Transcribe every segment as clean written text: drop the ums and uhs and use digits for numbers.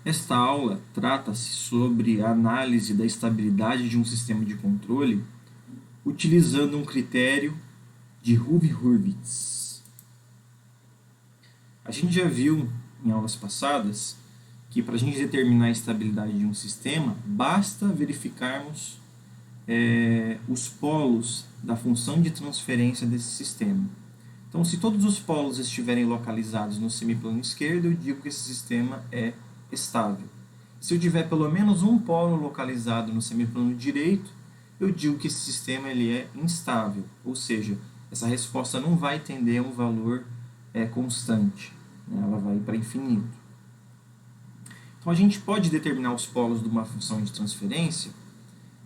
Esta aula trata-se sobre a análise da estabilidade de um sistema de controle utilizando um critério de Hurwitz. A gente já viu em aulas passadas que para a gente determinar a estabilidade de um sistema, basta verificarmos os polos da função de transferência desse sistema. Então, se todos os polos estiverem localizados no semiplano esquerdo, eu digo que esse sistema é estável. Se eu tiver pelo menos um polo localizado no semiplano direito, eu digo que esse sistema ele é instável, ou seja, essa resposta não vai tender a um valor constante, né? Ela vai para infinito. Então, a gente pode determinar os polos de uma função de transferência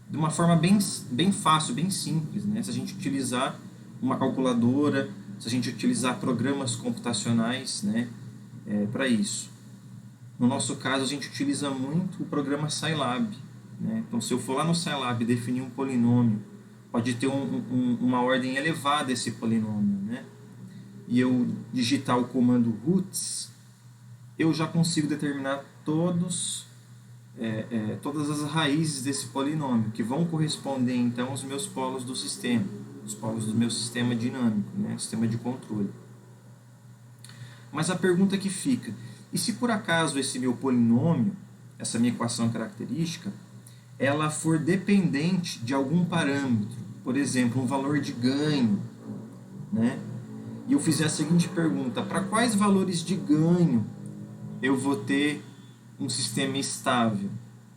de uma forma bem fácil, bem simples, né? Se a gente utilizar uma calculadora, se a gente utilizar programas computacionais, né, para isso. No nosso caso, a gente utiliza muito o programa Scilab, né? Então, se eu for lá no Scilab definir um polinômio, pode ter uma ordem elevada esse polinômio, né? E eu digitar o comando roots, eu já consigo determinar todas as raízes desse polinômio, que vão corresponder então aos meus polos do sistema, os polos do meu sistema dinâmico, né? Sistema de controle. Mas a pergunta que fica, e se por acaso esse meu polinômio, essa minha equação característica, ela for dependente de algum parâmetro, por exemplo, um valor de ganho, né? E eu fizer a seguinte pergunta, para quais valores de ganho eu vou ter um sistema estável,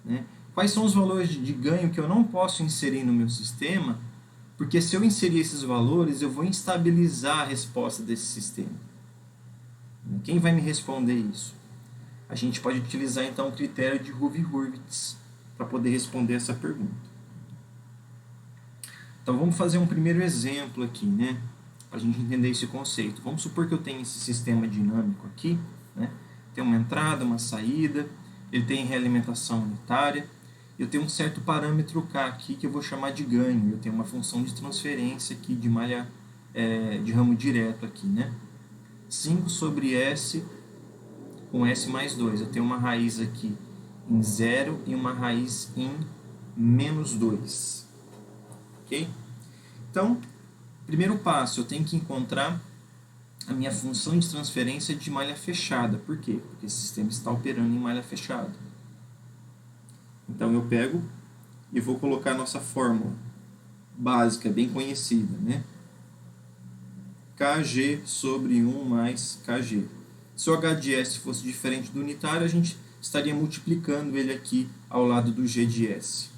né? Quais são os valores de ganho que eu não posso inserir no meu sistema, porque se eu inserir esses valores, eu vou instabilizar a resposta desse sistema. Quem vai me responder isso? A gente pode utilizar então o critério de Hurwitz para poder responder essa pergunta. Então vamos fazer um primeiro exemplo aqui, né? Para a gente entender esse conceito. Vamos supor que eu tenho esse sistema dinâmico aqui, né? Tem uma entrada, uma saída, ele tem realimentação unitária, eu tenho um certo parâmetro K aqui que eu vou chamar de ganho, eu tenho uma função de transferência aqui de malha de ramo direto aqui, né? 5 sobre S com S mais 2, eu tenho uma raiz aqui em 0 e uma raiz em menos 2, ok? Então, primeiro passo, eu tenho que encontrar a minha função de transferência de malha fechada. Por quê? Porque esse sistema está operando em malha fechada. Então eu pego e vou colocar a nossa fórmula básica, bem conhecida, né? Kg sobre 1 mais Kg. Se o H de S fosse diferente do unitário, a gente estaria multiplicando ele aqui ao lado do G de S.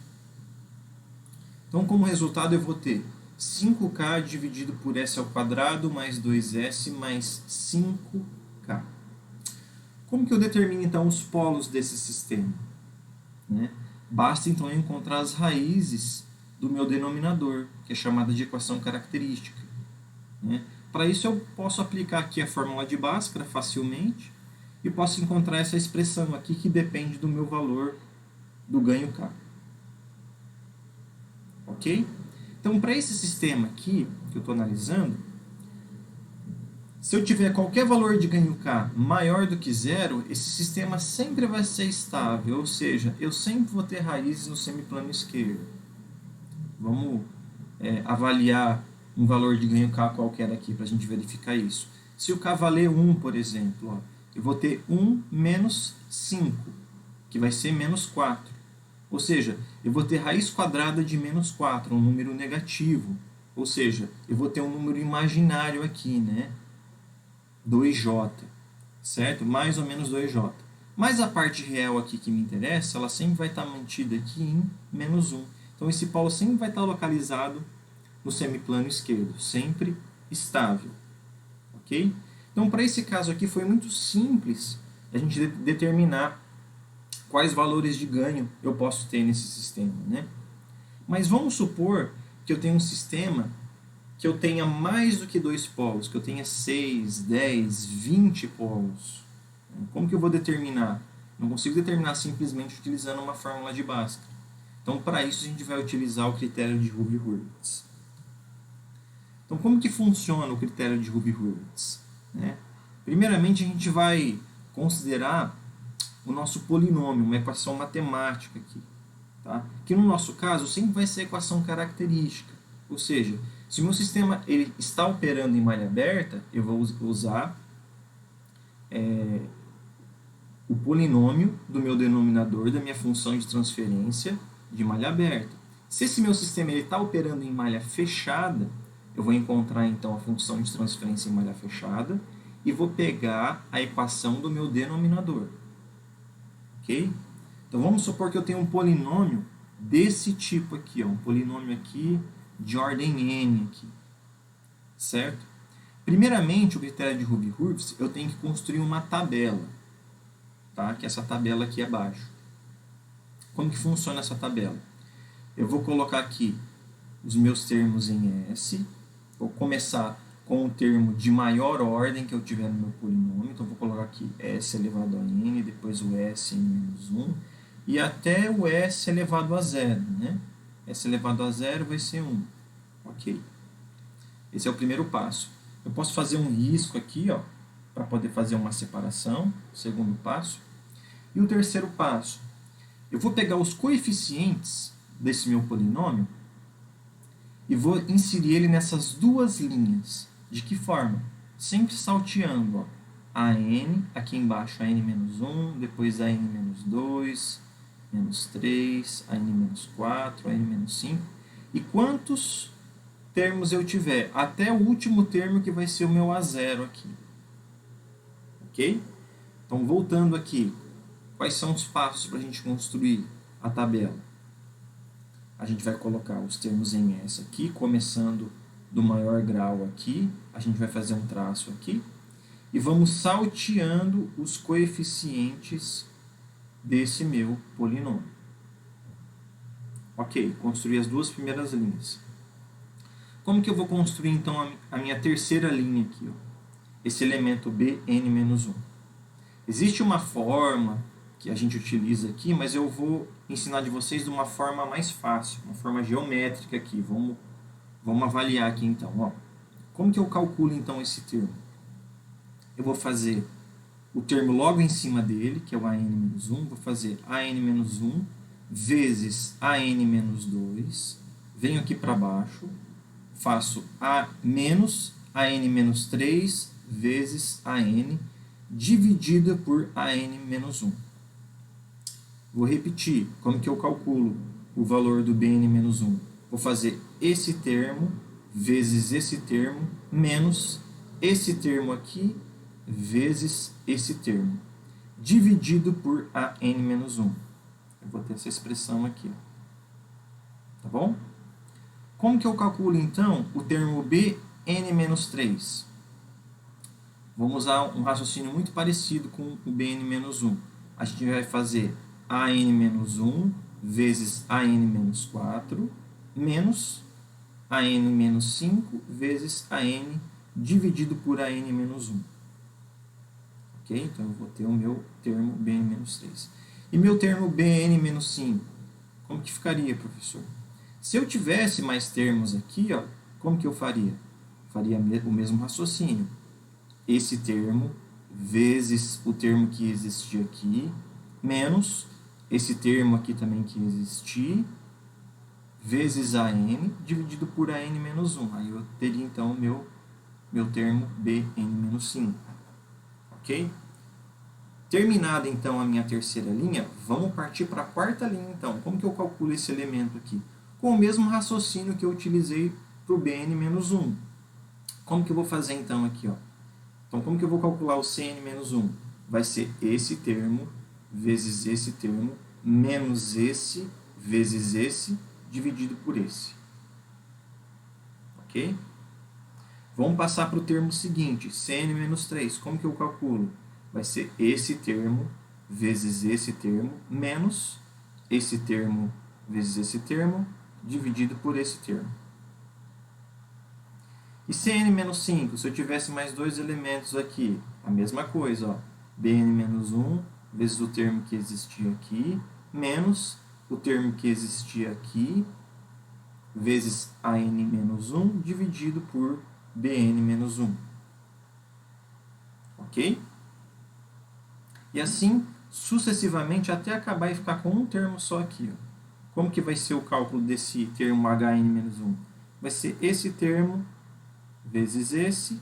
Então, como resultado, eu vou ter 5K dividido por S ao quadrado mais 2S mais 5K. Como que eu determino, então, os polos desse sistema? Né? Basta, então, eu encontrar as raízes do meu denominador, que é chamada de equação característica. Né? Para isso, eu posso aplicar aqui a fórmula de Bhaskara facilmente e posso encontrar essa expressão aqui que depende do meu valor do ganho K. Ok? Então, para esse sistema aqui, que eu estou analisando, se eu tiver qualquer valor de ganho K maior do que zero, esse sistema sempre vai ser estável, ou seja, eu sempre vou ter raízes no semiplano esquerdo. Vamos avaliar um valor de ganho K qualquer aqui para a gente verificar isso. Se o K valer 1, por exemplo, ó, eu vou ter 1 menos 5, que vai ser menos 4. Ou seja, eu vou ter raiz quadrada de menos 4, um número negativo. Ou seja, eu vou ter um número imaginário aqui, né? 2J, certo? Mais ou menos 2J. Mas a parte real aqui que me interessa, ela sempre vai estar mantida aqui em menos 1. Então, esse polo sempre vai estar localizado no semiplano esquerdo, sempre estável. Ok? Então, para esse caso aqui, foi muito simples a gente determinar quais valores de ganho eu posso ter nesse sistema, né? Mas vamos supor que eu tenha um sistema que eu tenha mais do que 2 polos, que eu tenha 6, 10, 20 polos. Como que eu vou determinar? Não consigo determinar simplesmente utilizando uma fórmula de Bhaskara. Então, para isso, a gente vai utilizar o critério de Hurwitz. Então, como que funciona o critério de Hurwitz? Primeiramente, a gente vai considerar o nosso polinômio, uma equação matemática aqui. Tá? Que no nosso caso sempre vai ser equação característica. Ou seja, se o meu sistema ele está operando em malha aberta, eu vou usar o polinômio do meu denominador da minha função de transferência de malha aberta. Se esse meu sistema está operando em malha fechada, eu vou encontrar então a função de transferência em malha fechada e vou pegar a equação do meu denominador. Ok? Então vamos supor que eu tenho um polinômio desse tipo aqui, ó, um polinômio aqui de ordem n aqui, certo? Primeiramente, o critério de Hurwitz, eu tenho que construir uma tabela, tá? Que é essa tabela aqui abaixo. Como que funciona essa tabela? Eu vou colocar aqui os meus termos em S, vou começar com o termo de maior ordem que eu tiver no meu polinômio, então vou colocar aqui S elevado a n, depois o S em menos 1, e até o S elevado a 0, né? S elevado a 0 vai ser 1. Ok. Esse é o primeiro passo. Eu posso fazer um risco aqui, ó, para poder fazer uma separação, segundo passo. E o terceiro passo, eu vou pegar os coeficientes desse meu polinômio e vou inserir ele nessas duas linhas. De que forma? Sempre salteando, ó, a n, aqui embaixo a n menos 1, depois a n menos 2, menos 3, a n menos 4, a n menos 5. E quantos termos eu tiver? Até o último termo que vai ser o meu A0 aqui. Ok? Então, voltando aqui, quais são os passos para a gente construir a tabela? A gente vai colocar os termos em S aqui, começando do maior grau aqui. A gente vai fazer um traço aqui. E vamos salteando os coeficientes desse meu polinômio. Ok, construí as duas primeiras linhas. Como que eu vou construir, então, a minha terceira linha aqui? Ó? Esse elemento Bn-1. Existe uma forma que a gente utiliza aqui, mas eu vou ensinar de vocês de uma forma mais fácil, uma forma geométrica aqui. Vamos avaliar aqui então. Ó. Como que eu calculo então esse termo? Eu vou fazer o termo logo em cima dele, que é o AN-1, vou fazer AN-1 vezes AN-2, venho aqui para baixo, faço A menos AN-3 vezes AN dividida por AN-1. Vou repetir, como que eu calculo o valor do Bn-1? Vou fazer esse termo vezes esse termo menos esse termo aqui vezes esse termo, dividido por AN-1. Eu vou ter essa expressão aqui. Tá bom? Como que eu calculo, então, o termo Bn-3? Vamos usar um raciocínio muito parecido com o Bn-1. A gente vai fazer AN-1 vezes AN-4 menos AN-5 vezes AN dividido por AN-1. Ok? Então, eu vou ter o meu termo Bn-3. E meu termo Bn-5? Como que ficaria, professor? Se eu tivesse mais termos aqui, ó, como que eu faria? Faria o mesmo raciocínio. Esse termo vezes o termo que existia aqui, menos esse termo aqui também que existia, vezes AN, dividido por AN-1. Aí eu teria, então, meu termo Bn-5. Ok? Terminada, então, a minha terceira linha, vamos partir para a quarta linha, então. Como que eu calculo esse elemento aqui? Com o mesmo raciocínio que eu utilizei para o Bn-1. Como que eu vou fazer, então, aqui, ó? Então, como que eu vou calcular o Cn-1? Vai ser esse termo vezes esse termo menos esse vezes esse dividido por esse. Ok? Vamos passar para o termo seguinte, Cn-3. Como que eu calculo? Vai ser esse termo vezes esse termo menos esse termo vezes esse termo dividido por esse termo. E Cn-5, se eu tivesse mais dois elementos aqui, a mesma coisa, ó, Bn-1 vezes o termo que existia aqui, menos o termo que existia aqui, vezes AN-1 dividido por Bn-1. Ok? E assim sucessivamente até acabar e ficar com um termo só aqui. Ó. Como que vai ser o cálculo desse termo HN-1? Vai ser esse termo vezes esse,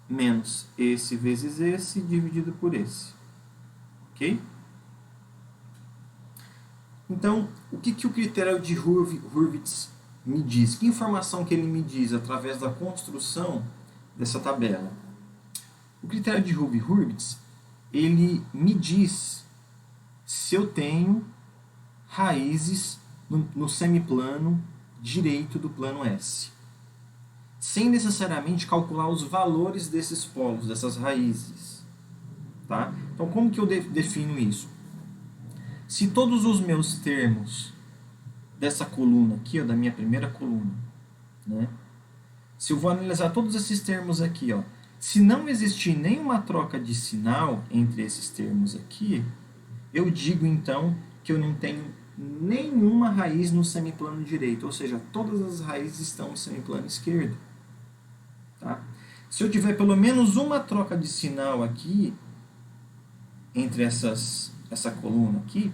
menos esse vezes esse, dividido por esse. Ok? Então, o que o critério de Hurwitz me diz? Que informação que ele me diz através da construção dessa tabela? O critério de Hurwitz, ele me diz se eu tenho raízes no semiplano direito do plano S, sem necessariamente calcular os valores desses polos, dessas raízes. Tá? Então, como que eu defino isso? Se todos os meus termos dessa coluna aqui, ó, da minha primeira coluna, né? Se eu vou analisar todos esses termos aqui, ó, se não existir nenhuma troca de sinal entre esses termos aqui, eu digo então que eu não tenho nenhuma raiz no semiplano direito, ou seja, todas as raízes estão no semiplano esquerdo. Tá? Se eu tiver pelo menos uma troca de sinal aqui, entre essa coluna aqui,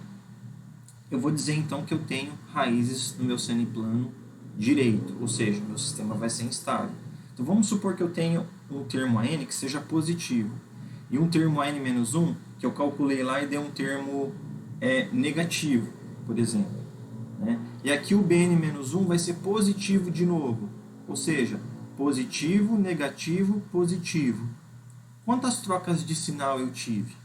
eu vou dizer então que eu tenho raízes no meu semiplano direito, ou seja, meu sistema vai ser instável. Então vamos supor que eu tenho um termo AN que seja positivo, e um termo AN-1 que eu calculei lá e deu um termo negativo, por exemplo. Né? E aqui o BN-1 vai ser positivo de novo, ou seja, positivo, negativo, positivo. Quantas trocas de sinal eu tive?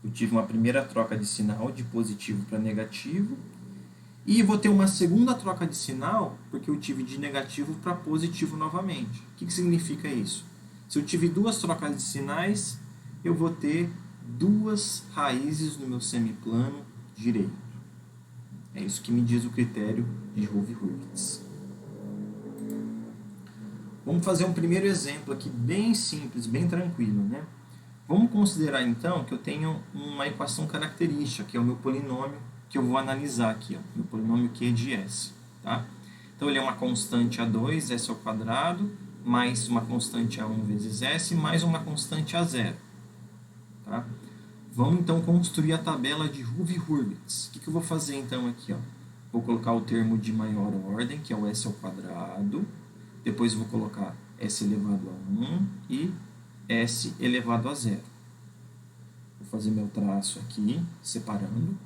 Eu tive uma primeira troca de sinal de positivo para negativo e vou ter uma segunda troca de sinal porque eu tive de negativo para positivo novamente. O que significa isso? Se eu tive duas trocas de sinais, eu vou ter duas raízes no meu semiplano direito. É isso que me diz o critério de Hurwitz. Vamos fazer um primeiro exemplo aqui bem simples, bem tranquilo, né? Vamos considerar então que eu tenho uma equação característica, que é o meu polinômio que eu vou analisar aqui, ó, meu polinômio Q de S. Tá? Então ele é uma constante A2, S ao quadrado, mais uma constante A1 vezes S, mais uma constante A0. Tá? Vamos então construir a tabela de Hurwitz. O que eu vou fazer então aqui? Ó? Vou colocar o termo de maior ordem, que é o S ao quadrado. Depois vou colocar S elevado a 1 e S elevado a 0. Vou fazer meu traço aqui, separando.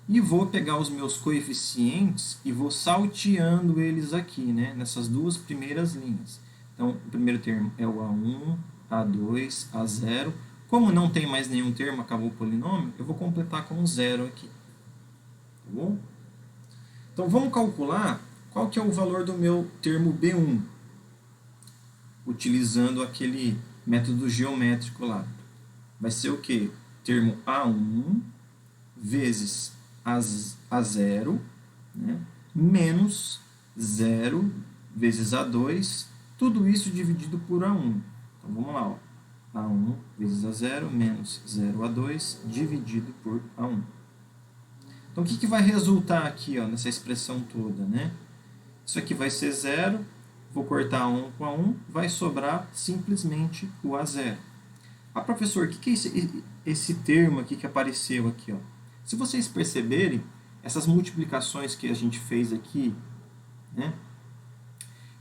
E vou pegar os meus coeficientes e vou salteando eles aqui, né, nessas duas primeiras linhas. Então, o primeiro termo é o A1, A2, A0. Como não tem mais nenhum termo, acabou o polinômio, eu vou completar com 0 aqui. Tá bom? Então, vamos calcular qual que é o valor do meu termo B1, utilizando aquele método geométrico lá. Vai ser o quê? Termo A1 vezes A0, né, menos 0 vezes A2, tudo isso dividido por A1. Então, vamos lá. Ó. A1 vezes A0 menos 0A2 dividido por A1. Então, o que vai resultar aqui, ó, nessa expressão toda? Né? Isso aqui vai ser 0. Vou cortar 1 com A1, vai sobrar simplesmente o A0. Ah, professor, o que é esse termo aqui que apareceu aqui? Ó? Se vocês perceberem, essas multiplicações que a gente fez aqui, né?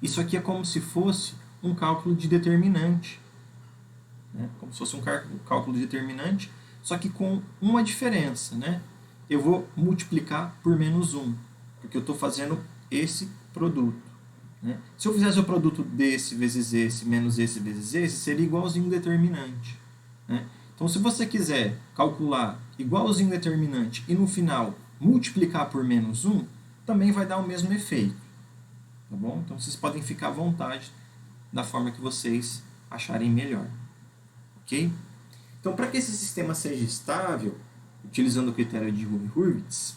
Isso aqui é como se fosse um cálculo de determinante. Né? Como se fosse um cálculo de determinante, só que com uma diferença. Né? Eu vou multiplicar por menos 1, porque eu estou fazendo esse produto. Né? Se eu fizesse o produto desse vezes esse, menos esse vezes esse, seria igualzinho um determinante. Né? Então, se você quiser calcular igualzinho um determinante e no final multiplicar por menos 1, também vai dar o mesmo efeito. Tá bom? Então, vocês podem ficar à vontade da forma que vocês acharem melhor. Ok? Então, para que esse sistema seja estável, utilizando o critério de Hurwitz,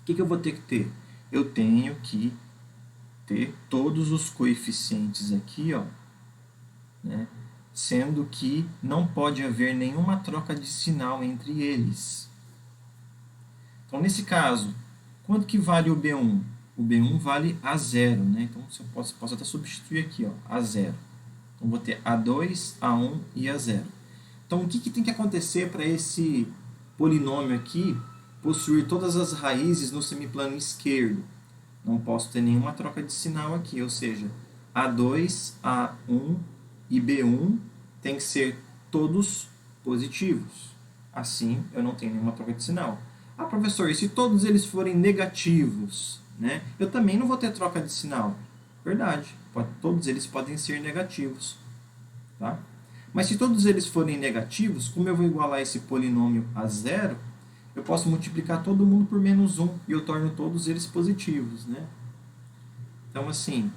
o que eu vou ter que ter? Eu tenho que ter todos os coeficientes aqui, ó, né, sendo que não pode haver nenhuma troca de sinal entre eles. Então, nesse caso, quanto que vale o B1? O B1 vale A0, né? Então, eu posso até substituir aqui, ó, A0. Então, vou ter A2, A1 e A0. Então, o que tem que acontecer para esse polinômio aqui possuir todas as raízes no semiplano esquerdo. Não posso ter nenhuma troca de sinal aqui, ou seja, A2, A1 e B1 tem que ser todos positivos. Assim, eu não tenho nenhuma troca de sinal. Ah, professor, e se todos eles forem negativos, né? Eu também não vou ter troca de sinal. Verdade, todos eles podem ser negativos. Tá? Mas se todos eles forem negativos, como eu vou igualar esse polinômio a zero, eu posso multiplicar todo mundo por menos 1 e eu torno todos eles positivos. Né? Então, assim,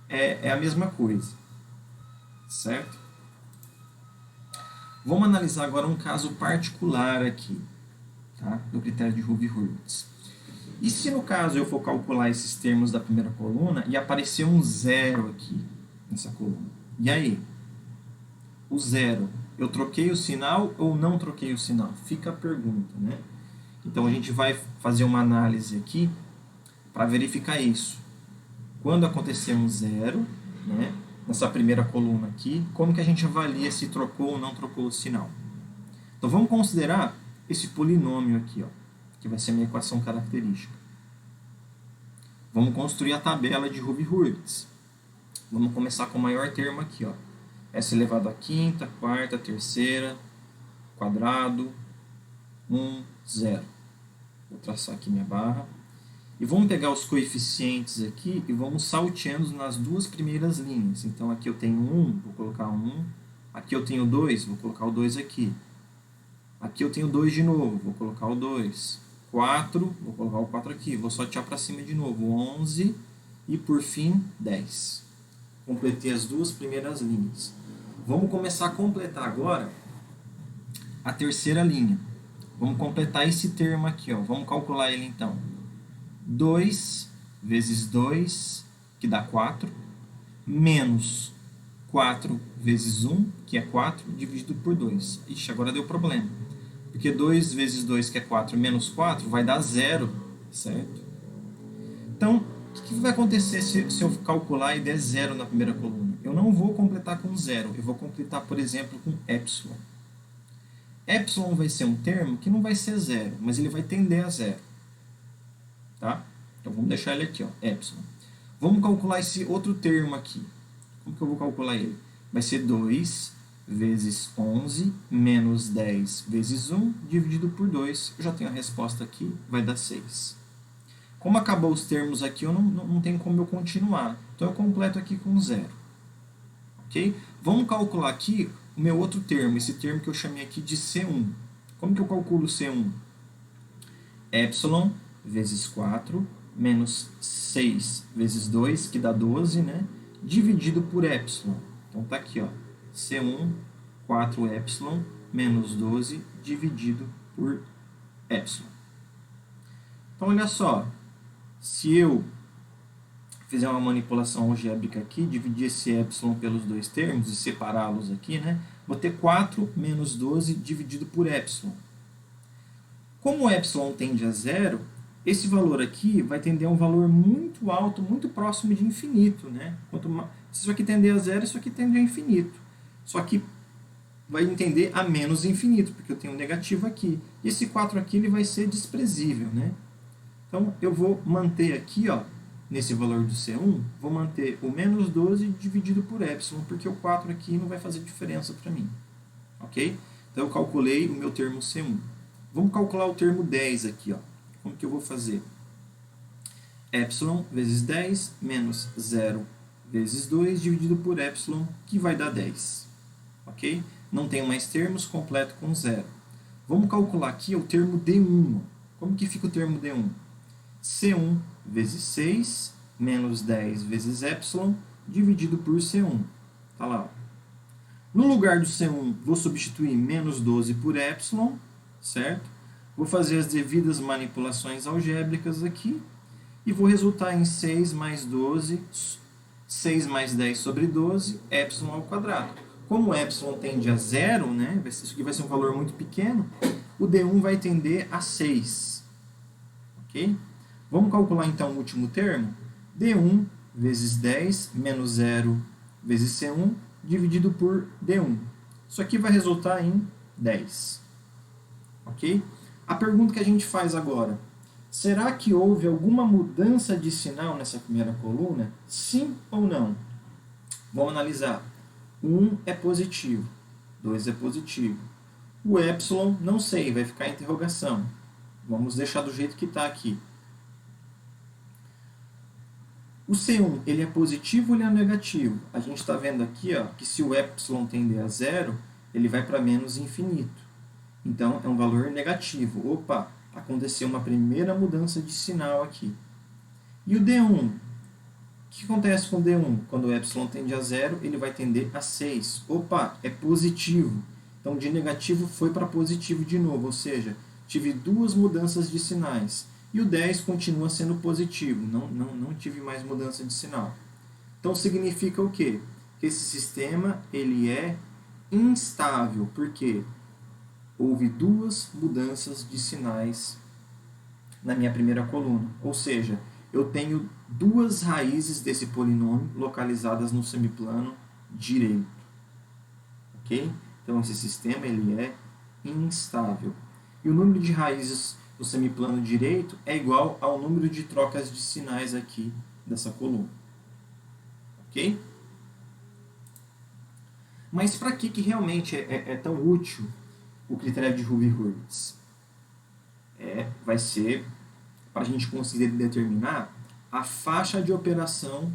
é a mesma coisa. Certo? Vamos analisar agora um caso particular aqui, tá? Do critério de Hoover-Hurwitz. E se no caso eu for calcular esses termos da primeira coluna e aparecer um zero aqui nessa coluna? E aí? O zero, eu troquei o sinal ou não troquei o sinal? Fica a pergunta, né? Então a gente vai fazer uma análise aqui para verificar isso. Quando acontecer um zero, né? Nessa primeira coluna aqui, como que a gente avalia se trocou ou não trocou o sinal? Então vamos considerar esse polinômio aqui, ó, que vai ser a minha equação característica. Vamos construir a tabela de Hoover-Hurwitz. Vamos começar com o maior termo aqui, ó. S elevado à quinta, quarta, terceira, quadrado, 1, 0. Vou traçar aqui minha barra. E vamos pegar os coeficientes aqui e vamos salteando nas duas primeiras linhas. Então aqui eu tenho 1, vou colocar 1. Aqui eu tenho 2, vou colocar o 2 aqui. Aqui eu tenho 2 de novo, vou colocar o 2. 4, vou colocar o 4 aqui. Vou saltear para cima de novo, 11 e por fim 10. Completei as duas primeiras linhas. Vamos começar a completar agora a terceira linha. Vamos completar esse termo aqui, ó. Vamos calcular ele então. 2 vezes 2, que dá 4, menos 4 vezes 1, que é 4, dividido por 2. Ixi, agora deu problema. Porque 2 vezes 2, que é 4, menos 4, vai dar 0, certo? Então, o que vai acontecer se eu calcular e der 0 na primeira coluna? Eu não vou completar com 0, eu vou completar, por exemplo, com epsilon. Epsilon vai ser um termo que não vai ser 0, mas ele vai tender a 0. Tá? Então vamos deixar ele aqui, ó, epsilon. Vamos calcular esse outro termo aqui. Como que eu vou calcular ele? Vai ser 2 vezes 11 menos 10 vezes 1 dividido por 2. Eu já tenho a resposta aqui, vai dar 6. Como acabou os termos aqui, eu não tenho como eu continuar. Então eu completo aqui com 0. Ok? Vamos calcular aqui o meu outro termo, esse termo que eu chamei aqui de C1. Como que eu calculo C1? Epsilon vezes 4, menos 6 vezes 2, que dá 12, né? Dividido por epsilon. Então tá aqui, ó, C1, 4 epsilon, menos 12, dividido por epsilon. Então olha só, se eu fizer uma manipulação algébrica aqui, dividir esse epsilon pelos dois termos e separá-los aqui, né? Vou ter 4 menos 12 dividido por epsilon. Como o epsilon tende a 0, esse valor aqui vai tender a um valor muito alto, muito próximo de infinito, né? Se isso aqui tender a 0, isso aqui tende a infinito. Só que vai tender a menos infinito, porque eu tenho um negativo aqui. E esse 4 aqui ele vai ser desprezível, né? Então, eu vou manter aqui, ó, nesse valor do C1, vou manter o menos 12 dividido por epsilon, porque o 4 aqui não vai fazer diferença para mim. Ok? Então, eu calculei o meu termo C1. Vamos calcular o termo 10 aqui, ó. Como que eu vou fazer? Epsilon vezes 10 menos 0 vezes 2 dividido por epsilon, que vai dar 10. Ok? Não tenho mais termos, completo com 0. Vamos calcular aqui o termo D1. Como que fica o termo D1? C1 vezes 6 menos 10 vezes epsilon dividido por C1. Tá lá. Ó. No lugar do C1, vou substituir menos 12 por epsilon, certo? Vou fazer as devidas manipulações algébricas aqui e vou resultar em 6 mais 12, 6 mais 10 sobre 12, epsilon ao quadrado. Como epsilon tende a 0, né, isso aqui vai ser um valor muito pequeno, o D1 vai tender a 6. Ok? Vamos calcular então o último termo? D1 vezes 10 menos 0 vezes C1 dividido por D1. Isso aqui vai resultar em 10. ok? A pergunta que a gente faz agora, será que houve alguma mudança de sinal nessa primeira coluna? Sim ou não? Vamos analisar. 1 é positivo, 2 é positivo. O epsilon, não sei, vai ficar em interrogação. Vamos deixar do jeito que está aqui. O C1, ele é positivo ou ele é negativo? A gente está vendo aqui ó, que se o epsilon tender a zero, ele vai para menos infinito. Então, é um valor negativo. Opa, aconteceu uma primeira mudança de sinal aqui. E o D1? O que acontece com o D1? Quando o epsilon tende a zero, ele vai tender a 6. Opa, é positivo. Então, de negativo foi para positivo de novo, ou seja, tive duas mudanças de sinais. E o 10 continua sendo positivo, não tive mais mudança de sinal. Então, significa o quê? Que esse sistema ele é instável, porque houve duas mudanças de sinais na minha primeira coluna. Ou seja, eu tenho duas raízes desse polinômio localizadas no semiplano direito. Ok? Então, esse sistema ele é instável. E o número de raízes do semiplano direito é igual ao número de trocas de sinais aqui dessa coluna. Ok? Mas para que realmente é tão útil o critério de Hoover-Hurwitz? Vai ser para a gente conseguir determinar a faixa de operação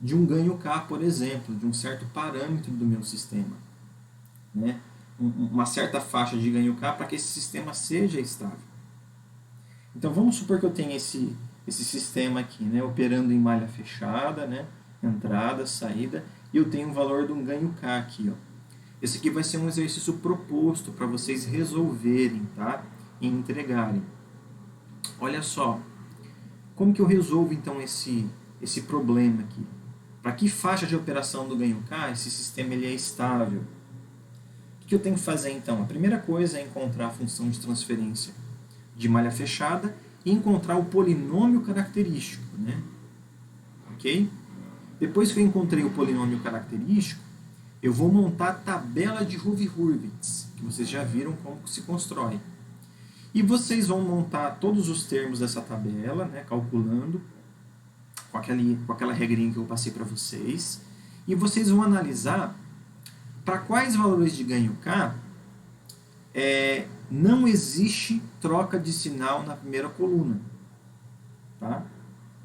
de um ganho K, por exemplo, de um certo parâmetro do meu sistema. Né? Uma certa faixa de ganho K para que esse sistema seja estável. Então vamos supor que eu tenha esse sistema aqui, né, operando em malha fechada, né, entrada, saída, e eu tenho um valor de um ganho K aqui. Ó. Esse aqui vai ser um exercício proposto para vocês resolverem, tá? E entregarem. Olha só, como que eu resolvo então esse problema aqui? Para que faixa de operação do ganho K esse sistema ele é estável? O que eu tenho que fazer então? A primeira coisa é encontrar a função de transferência de malha fechada e encontrar o polinômio característico, né? Ok? Depois que eu encontrei o polinômio característico, eu vou montar a tabela de Hoover-Hurwitz, que vocês já viram como se constrói. E vocês vão montar todos os termos dessa tabela, né, calculando com aquela regrinha que eu passei para vocês. E vocês vão analisar para quais valores de ganho K não existe troca de sinal na primeira coluna. Tá?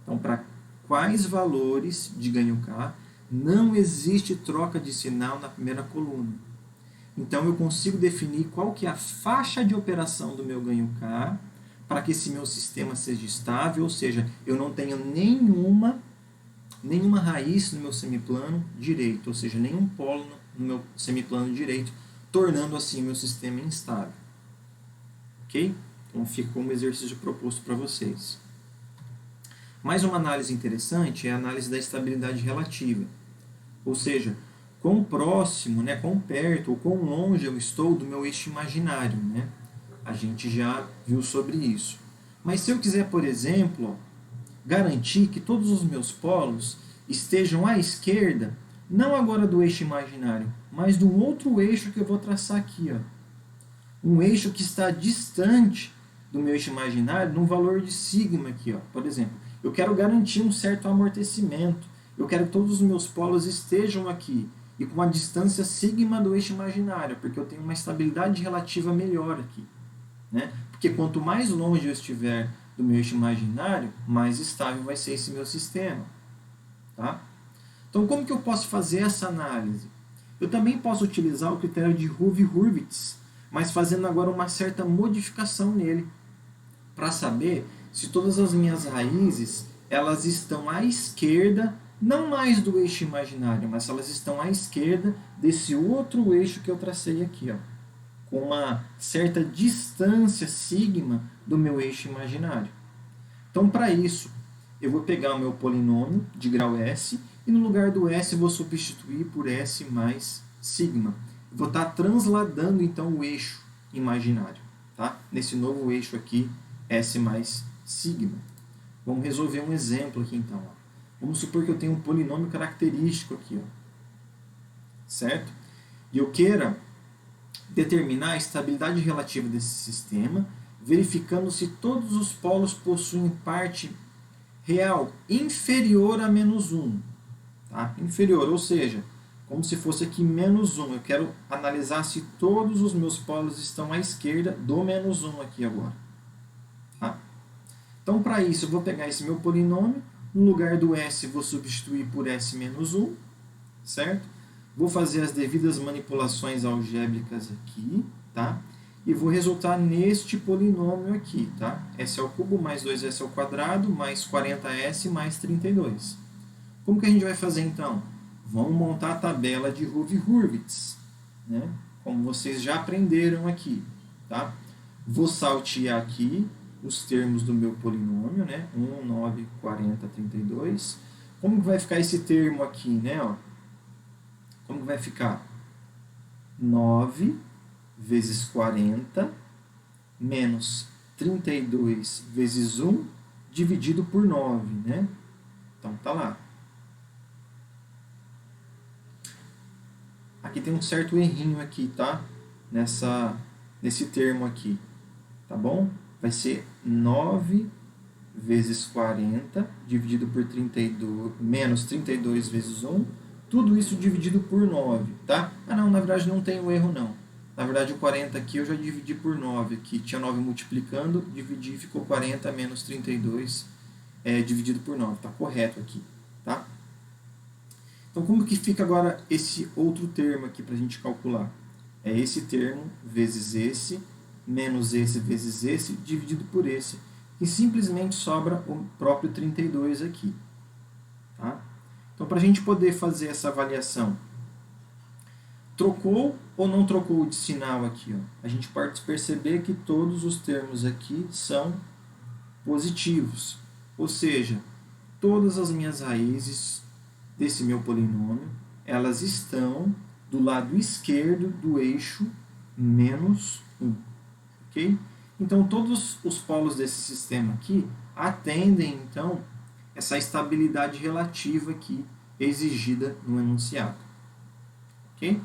Então, para quais valores de ganho K não existe troca de sinal na primeira coluna. Então, eu consigo definir qual que é a faixa de operação do meu ganho K para que esse meu sistema seja estável, ou seja, eu não tenha nenhuma raiz no meu semiplano direito, ou seja, nenhum polo no meu semiplano direito, tornando assim meu sistema instável. Ok? Então, fica como exercício proposto para vocês. Mais uma análise interessante é a análise da estabilidade relativa. Ou seja, quão próximo, né, quão perto ou quão longe eu estou do meu eixo imaginário. Né? A gente já viu sobre isso. Mas se eu quiser, por exemplo, garantir que todos os meus polos estejam à esquerda, não agora do eixo imaginário, mas do outro eixo que eu vou traçar aqui. Ó. Um eixo que está distante do meu eixo imaginário, num valor de sigma aqui. Ó. Por exemplo, eu quero garantir um certo amortecimento. Eu quero que todos os meus polos estejam aqui e com uma distância sigma do eixo imaginário, porque eu tenho uma estabilidade relativa melhor aqui. Né? Porque quanto mais longe eu estiver do meu eixo imaginário, mais estável vai ser esse meu sistema. Tá? Então, como que eu posso fazer essa análise? Eu também posso utilizar o critério de Hoover-Hurwitz, mas fazendo agora uma certa modificação nele, para saber se todas as minhas raízes elas estão à esquerda, não mais do eixo imaginário, mas elas estão à esquerda desse outro eixo que eu tracei aqui, ó, com uma certa distância sigma do meu eixo imaginário. Então, para isso, eu vou pegar o meu polinômio de grau S e no lugar do S eu vou substituir por S mais sigma. Vou estar transladando, então, o eixo imaginário. Tá? Nesse novo eixo aqui, S mais sigma. Vamos resolver um exemplo aqui, então. Ó. Vamos supor que eu tenho um polinômio característico aqui. Ó. Certo? E eu queira determinar a estabilidade relativa desse sistema, verificando se todos os polos possuem parte real inferior a -1. Tá? Inferior, ou seja, como se fosse aqui -1. Eu quero analisar se todos os meus polos estão à esquerda do -1 aqui agora. Tá? Então, para isso, eu vou pegar esse meu polinômio, no lugar do S, vou substituir por S-1, certo? Vou fazer as devidas manipulações algébricas aqui, tá? E vou resultar neste polinômio aqui, tá? S ao cubo mais 2S ao quadrado mais 40S mais 32. Como que a gente vai fazer, então? Vamos montar a tabela de Hurwitz, né? Como vocês já aprenderam aqui, tá? Vou saltear aqui os termos do meu polinômio, né? 1, 9, 40, 32. Como que vai ficar esse termo aqui, né? Ó? Como que vai ficar? 9 vezes 40 menos 32 vezes 1 dividido por 9, né? Então, tá lá. Aqui tem um certo errinho aqui, tá? Nesse termo aqui, tá bom? Vai ser 9 vezes 40 dividido por 32, menos 32 vezes 1, tudo isso dividido por 9, tá? Ah, não, na verdade não tem o erro, não. Na verdade, o 40 aqui eu já dividi por 9 aqui. Tinha 9 multiplicando, dividi e ficou 40 menos 32 dividido por 9. Tá correto aqui, tá? Então, como que fica agora esse outro termo aqui para a gente calcular? É esse termo vezes esse, menos esse vezes esse, dividido por esse. E simplesmente sobra o próprio 32 aqui. Tá? Então, para a gente poder fazer essa avaliação, trocou ou não trocou de sinal aqui? Ó? A gente pode perceber que todos os termos aqui são positivos. Ou seja, todas as minhas raízes desse meu polinômio, elas estão do lado esquerdo do eixo menos 1. Ok? Então, todos os polos desse sistema aqui atendem, então, essa estabilidade relativa aqui exigida no enunciado. Ok?